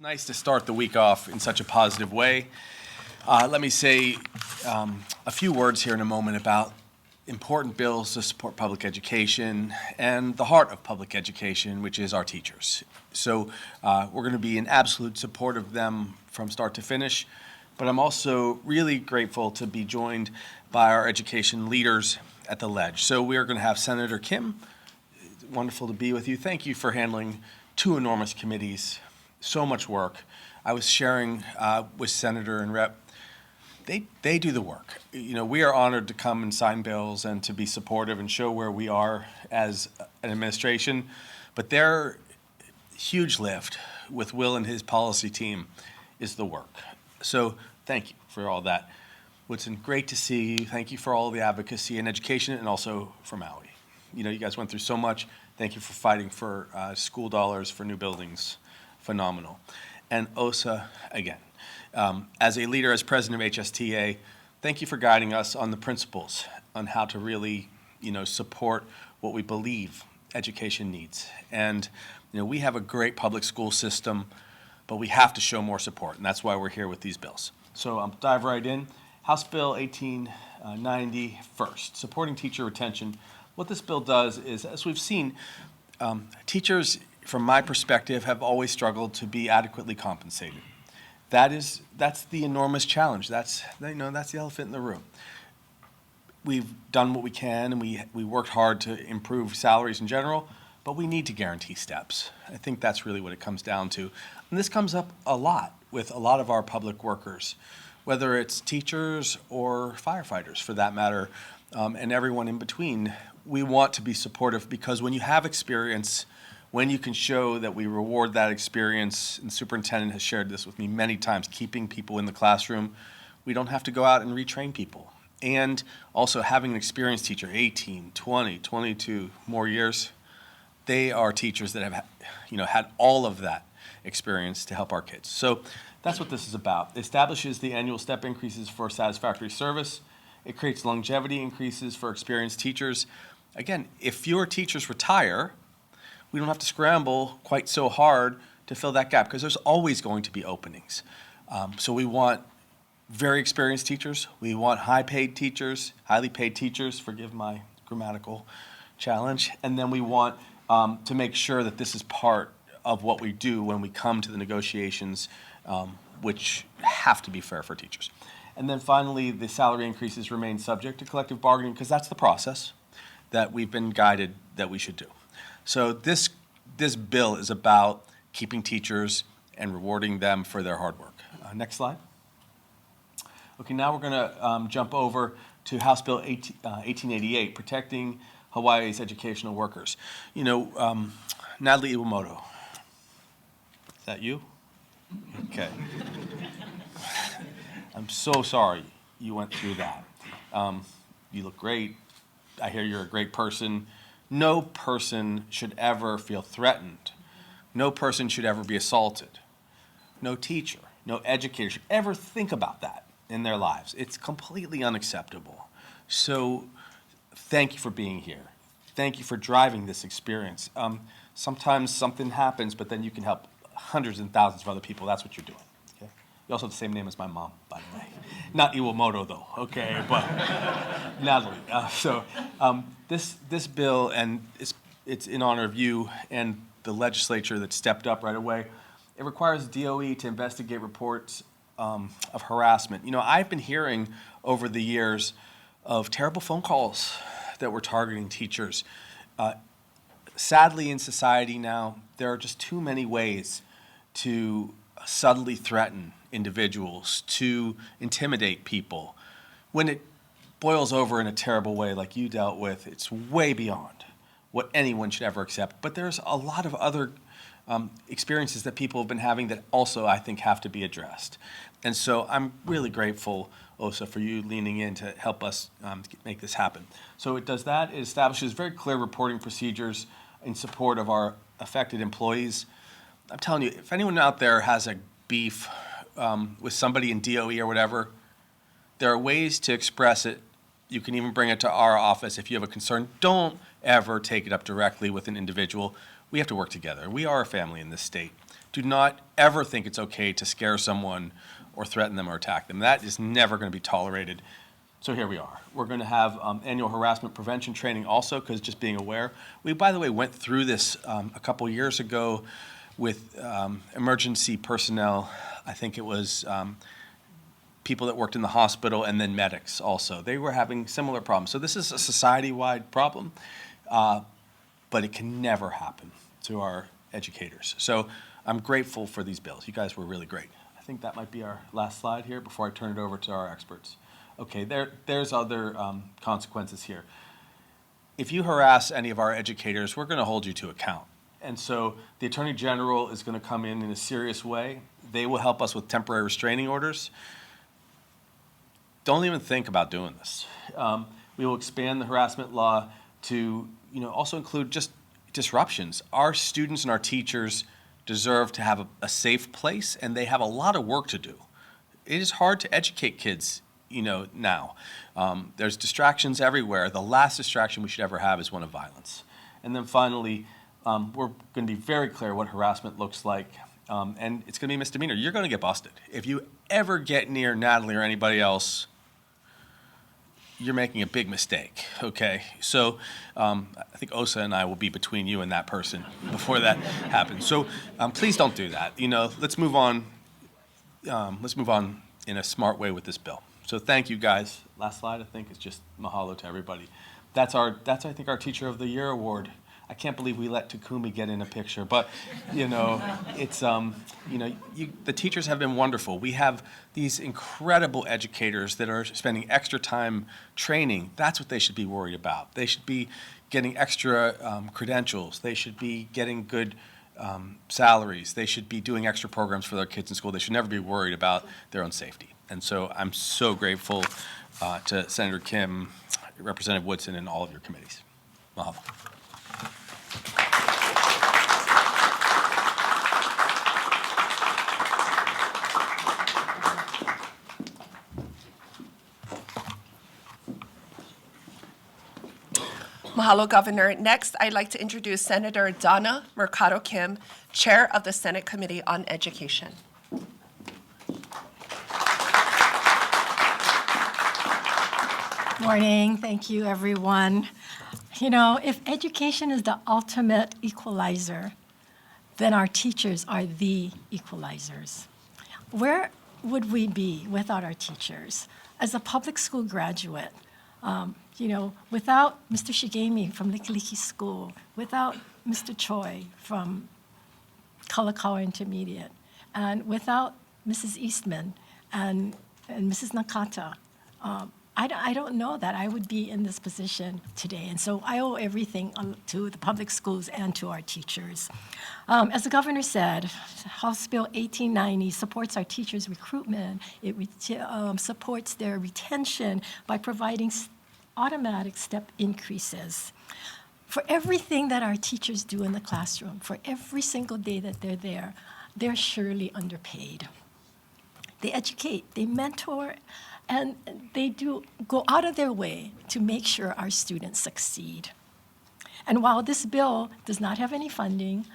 Nice to start the week off in such a positive way. Let me say a few words here in a moment about important bills to support public education and the heart of public education, which is our teachers. So we're going to be in absolute support of them from start to finish, but I'm also really grateful to be joined by our education leaders at the Ledge. So we are going to have Senator Kim. Wonderful to be with you. Thank you for handling two enormous committees. So much work. I was sharing with Senator and Rep. They do the work. You know, we are honored to come and sign bills and to be supportive and show where we are as an administration, but their huge lift with Will and his policy team is the work. So thank you for all that. It's been great to see you. Thank you for all the advocacy and education, and also for Maui. You know, you guys went through so much. Thank you for fighting for school dollars for new buildings. Phenomenal. And OSA, again, as a leader, as president of HSTA, thank you for guiding us on the principles on how to really, support what we believe education needs. And, we have a great public school system, but we have to show more support, and that's why we're here with these bills. So I'll dive right in. House Bill 1890 first, supporting teacher retention. What this bill does is, as we've seen, teachers, from my perspective, have always struggled to be adequately compensated. That's the enormous challenge. That's the elephant in the room. We've done what we can, and we worked hard to improve salaries in general, but we need to guarantee steps. I think that's really what it comes down to. And this comes up a lot with a lot of our public workers, whether it's teachers or firefighters for that matter, and everyone in between. We want to be supportive because when you have experience, when you can show that we reward that experience, and the superintendent has shared this with me many times, keeping people in the classroom, we don't have to go out and retrain people. And also having an experienced teacher, 18, 20, 22 more years, they are teachers that have had all of that experience to help our kids. So that's what this is about. It establishes the annual step increases for satisfactory service. It creates longevity increases for experienced teachers. Again, if fewer teachers retire, we don't have to scramble quite so hard to fill that gap because there's always going to be openings. So we want very experienced teachers. We want highly paid teachers, forgive my grammatical challenge. And then we want to make sure that this is part of what we do when we come to the negotiations, which have to be fair for teachers. And then finally, the salary increases remain subject to collective bargaining because that's the process that we've been guided that we should do. So this bill is about keeping teachers and rewarding them for their hard work. Next slide. Okay, now we're going to jump over to House Bill 1888, protecting Hawaii's educational workers. Natalie Iwamoto. Is that you? Okay. I'm so sorry you went through that. You look great. I hear you're a great person. No person should ever feel threatened. No person should ever be assaulted. No teacher, no educator should ever think about that in their lives. It's completely unacceptable. So thank you for being here. Thank you for driving this experience. Sometimes something happens, but then you can help hundreds and thousands of other people. That's what you're doing. Okay? You also have the same name as my mom, by the way. Not Iwamoto, though, okay? But Natalie. This bill, and it's in honor of you and the legislature that stepped up right away. It requires DOE to investigate reports of harassment. I've been hearing over the years of terrible phone calls that were targeting teachers. Sadly, in society now, there are just too many ways to subtly threaten individuals, to intimidate people. When it boils over in a terrible way like you dealt with, it's way beyond what anyone should ever accept. But there's a lot of other experiences that people have been having that also, I think, have to be addressed. And so I'm really grateful, OSA, for you leaning in to help us make this happen. So it does that. It establishes very clear reporting procedures in support of our affected employees. I'm telling you, if anyone out there has a beef with somebody in DOE or whatever, there are ways to express it. You can even bring it to our office if you have a concern. Don't ever take it up directly with an individual. We have to work together. We are a family in this state. Do not ever think it's okay to scare someone or threaten them or attack them. That is never going to be tolerated. So here we are. We're going to have annual harassment prevention training also, because just being aware. We, by the way, went through this a couple years ago with emergency personnel. I think it was people that worked in the hospital and then medics also. They were having similar problems. So this is a society-wide problem, but it can never happen to our educators. So I'm grateful for these bills. You guys were really great. I think that might be our last slide here before I turn it over to our experts. Okay, there's other consequences here. If you harass any of our educators, we're going to hold you to account. And so the Attorney General is going to come in a serious way. They will help us with temporary restraining orders. Don't even think about doing this. We will expand the harassment law to also include just disruptions. Our students and our teachers deserve to have a safe place, and they have a lot of work to do. It is hard to educate kids now. There's distractions everywhere. The last distraction we should ever have is one of violence. And then finally, we're going to be very clear what harassment looks like, and it's going to be a misdemeanor. You're going to get busted. If you ever get near Natalie or anybody else, you're making a big mistake, okay? So I think Osa and I will be between you and that person before that happens. So please don't do that. Let's move on. Let's move on in a smart way with this bill. So thank you, guys. Last slide, I think, is just mahalo to everybody. That's I think, our Teacher of the Year award. I can't believe we let Takumi get in a picture, but it's the teachers have been wonderful. We have these incredible educators that are spending extra time training. That's what they should be worried about. They should be getting extra credentials. They should be getting good salaries. They should be doing extra programs for their kids in school. They should never be worried about their own safety. And so I'm so grateful to Senator Kim, Representative Woodson, and all of your committees. Mahalo. Mahalo, Governor. Next, I'd like to introduce Senator Donna Mercado Kim, Chair of the Senate Committee on Education. Morning. Thank you, everyone. If education is the ultimate equalizer, then our teachers are the equalizers. Where would we be without our teachers? As a public school graduate, without Mr. Shigemi from Likelike School, without Mr. Choi from Kalakaua Intermediate, and without Mrs. Eastman and Mrs. Nakata, I don't know that I would be in this position today. And so I owe everything to the public schools and to our teachers. As the governor said, House Bill 1890 supports our teachers' recruitment. It supports their retention by providing automatic step increases. For everything that our teachers do in the classroom, for every single day that they're there, they're surely underpaid. They educate, they mentor, and they do go out of their way to make sure our students succeed. And while this bill does not have any funding,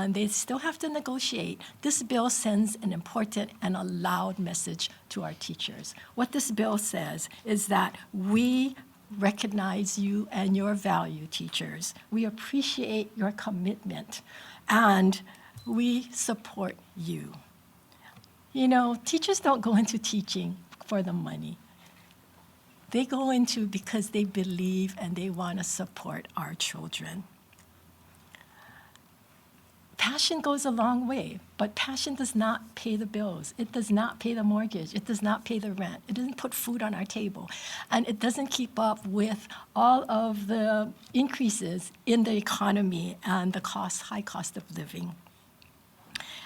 they still have to negotiate, this bill sends an important and a loud message to our teachers. What this bill says is that we recognize you and your value, teachers. We appreciate your commitment, and we support you. Teachers don't go into teaching for the money. They go into because they believe and they want to support our children. Passion goes a long way, but passion does not pay the bills. It does not pay the mortgage. It does not pay the rent. It doesn't put food on our table. And it doesn't keep up with all of the increases in the economy and the high cost of living.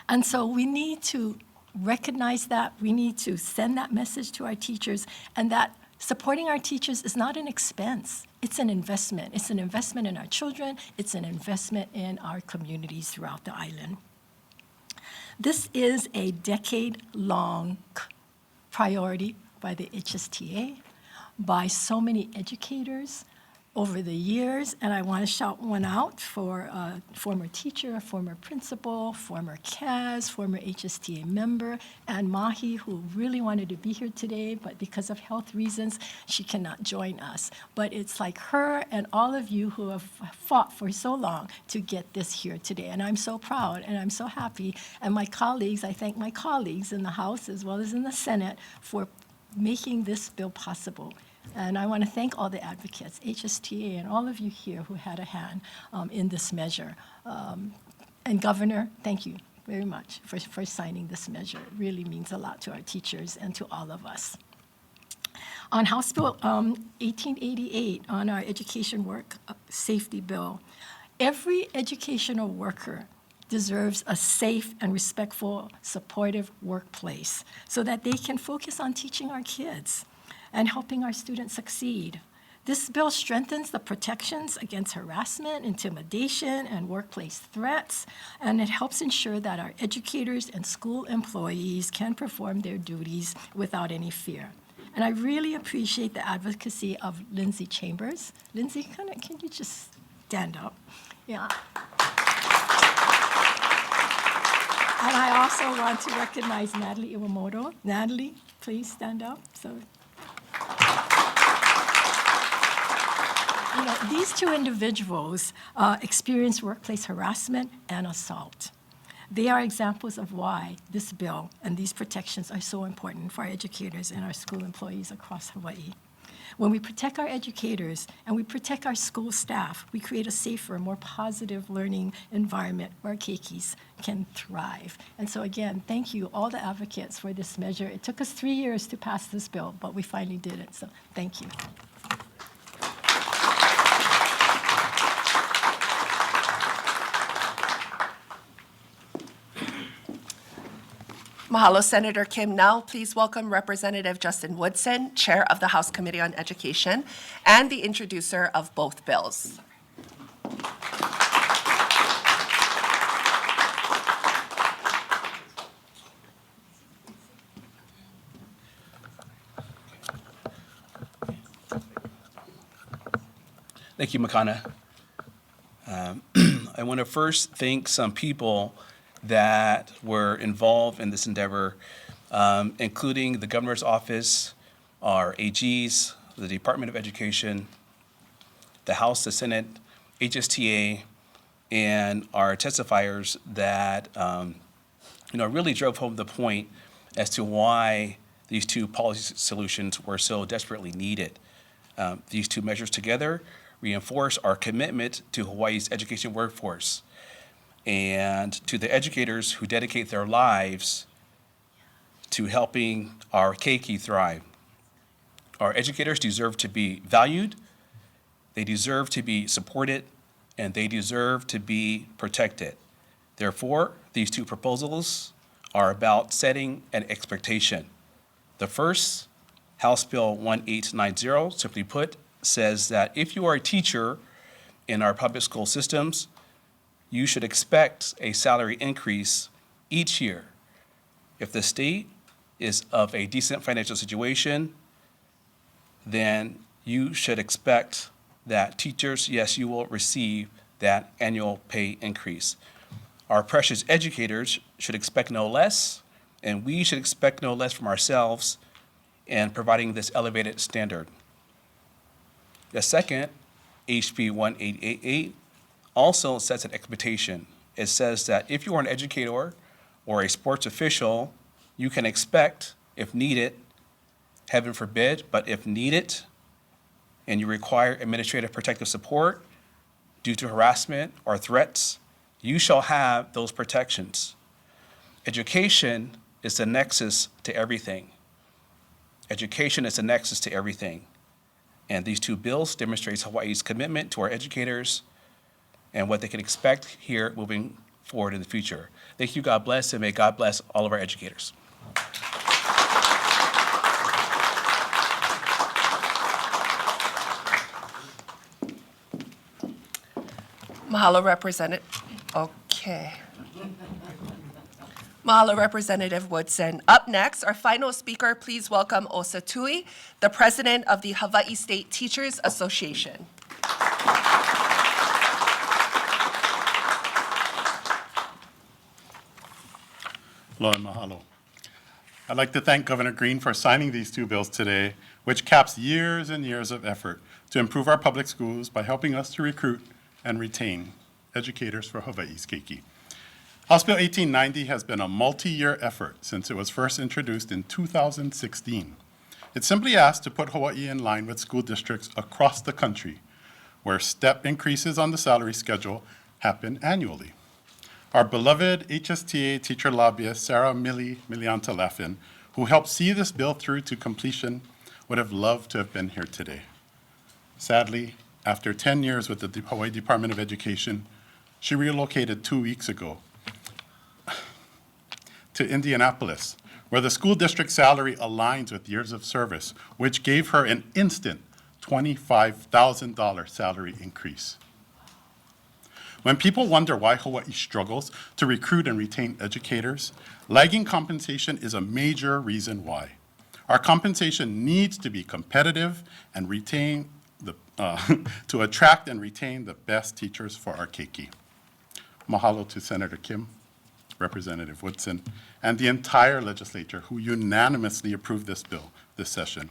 And so we need to recognize that. We need to send that message to our teachers, and that supporting our teachers is not an expense. It's an investment. It's an investment in our children. It's an investment in our communities throughout the island. This is a decade-long priority by the HSTA, by so many educators, over the years, and I want to shout one out for a former teacher, a former principal, former CAS, former HSTA member, and Mahi, who really wanted to be here today, but because of health reasons, she cannot join us. But it's like her and all of you who have fought for so long to get this here today, and I'm so proud, and I'm so happy. And my colleagues, I thank my colleagues in the House as well as in the Senate for making this bill possible. And I want to thank all the advocates, HSTA, and all of you here who had a hand in this measure. And Governor, thank you very much for signing this measure. It really means a lot to our teachers and to all of us. On House Bill 1888, on our education work safety bill, every educational worker deserves a safe and respectful, supportive workplace so that they can focus on teaching our kids and helping our students succeed. This bill strengthens the protections against harassment, intimidation, and workplace threats, and it helps ensure that our educators and school employees can perform their duties without any fear. And I really appreciate the advocacy of Lindsay Chambers. Lindsay, can you just stand up? Yeah. And I also want to recognize Natalie Iwamoto. Natalie, please stand up. You know, these two individuals experience workplace harassment and assault. They are examples of why this bill and these protections are so important for our educators and our school employees across Hawaii. When we protect our educators and we protect our school staff, we create a safer, more positive learning environment where our keikis can thrive. And so again, thank you, all the advocates, for this measure. It took us 3 years to pass this bill, but we finally did it, so thank you. Mahalo, Senator Kim. Now, please welcome Representative Justin Woodson, Chair of the House Committee on Education, and the introducer of both bills. Thank you, Makana. I want to first thank some people that were involved in this endeavor, including the Governor's Office, our AGs, the Department of Education, the House, the Senate, HSTA, and our testifiers that really drove home the point as to why these two policy solutions were so desperately needed. These two measures together reinforce our commitment to Hawaii's education workforce and to the educators who dedicate their lives to helping our keiki thrive. Our educators deserve to be valued, they deserve to be supported, and they deserve to be protected. Therefore, these two proposals are about setting an expectation. The first, House Bill 1890, simply put, says that if you are a teacher in our public school systems, you should expect a salary increase each year. If the state is of a decent financial situation, then you should expect that teachers, yes, you will receive that annual pay increase. Our precious educators should expect no less, and we should expect no less from ourselves in providing this elevated standard. The second, HB 1888, also sets an expectation. It says that if you are an educator or a sports official, you can expect, if needed, heaven forbid, but if needed, and you require administrative protective support due to harassment or threats, you shall have those protections. Education is the nexus to everything. Education is the nexus to everything. And these two bills demonstrates Hawaii's commitment to our educators and what they can expect here moving forward in the future. Thank you, God bless, and may God bless all of our educators. Mahalo, Representative. Okay. Mahalo, Representative Woodson. Up next, our final speaker, please welcome Osa Tui, the president of the Hawaii State Teachers Association. Aloha and mahalo. I'd like to thank Governor Green for signing these two bills today, which caps years and years of effort to improve our public schools by helping us to recruit and retain educators for Hawaiʻi's keiki. House Bill 1890 has been a multi-year effort since it was first introduced in 2016. It simply asks to put Hawaii in line with school districts across the country, where step increases on the salary schedule happen annually. Our beloved HSTA teacher lobbyist, Sarah Milianta-Laffin, who helped see this bill through to completion, would have loved to have been here today. Sadly, after 10 years with the Hawaii Department of Education, she relocated 2 weeks ago to Indianapolis, where the school district salary aligns with years of service, which gave her an instant $25,000 salary increase. When people wonder why Hawaii struggles to recruit and retain educators, lagging compensation is a major reason why. Our compensation needs to be competitive and to attract and retain the best teachers for our keiki. Mahalo to Senator Kim, Representative Woodson, and the entire legislature who unanimously approved this bill this session.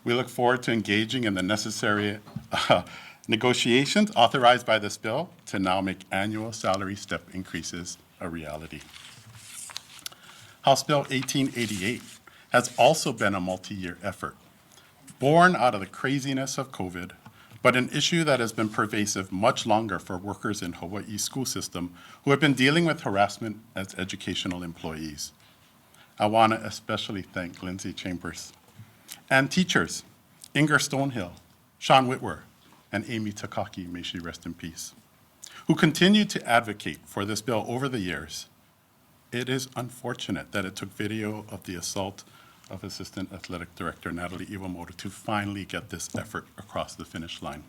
We look forward to engaging in the necessary negotiations authorized by this bill to now make annual salary step increases a reality. House Bill 1888 has also been a multi-year effort, born out of the craziness of COVID, but an issue that has been pervasive much longer for workers in Hawaii's school system who have been dealing with harassment as educational employees. I want to especially thank Lindsay Chambers and teachers, Inger Stonehill, Sean Whitwer, and Amy Takaki, may she rest in peace, who continued to advocate for this bill over the years. It is unfortunate that it took video of the assault of Assistant Athletic Director Natalie Iwamoto to finally get this effort across the finish line.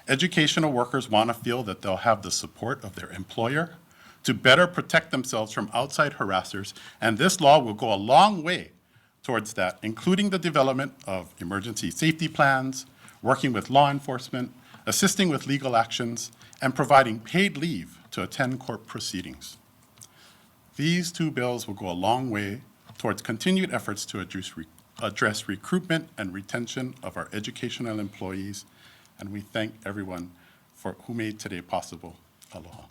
Educational workers want to feel that they'll have the support of their employer to better protect themselves from outside harassers, and this law will go a long way towards that, including the development of emergency safety plans, working with law enforcement, assisting with legal actions, and providing paid leave to attend court proceedings. These two bills will go a long way towards continued efforts to address recruitment and retention of our educational employees, and we thank everyone who made today possible. Aloha.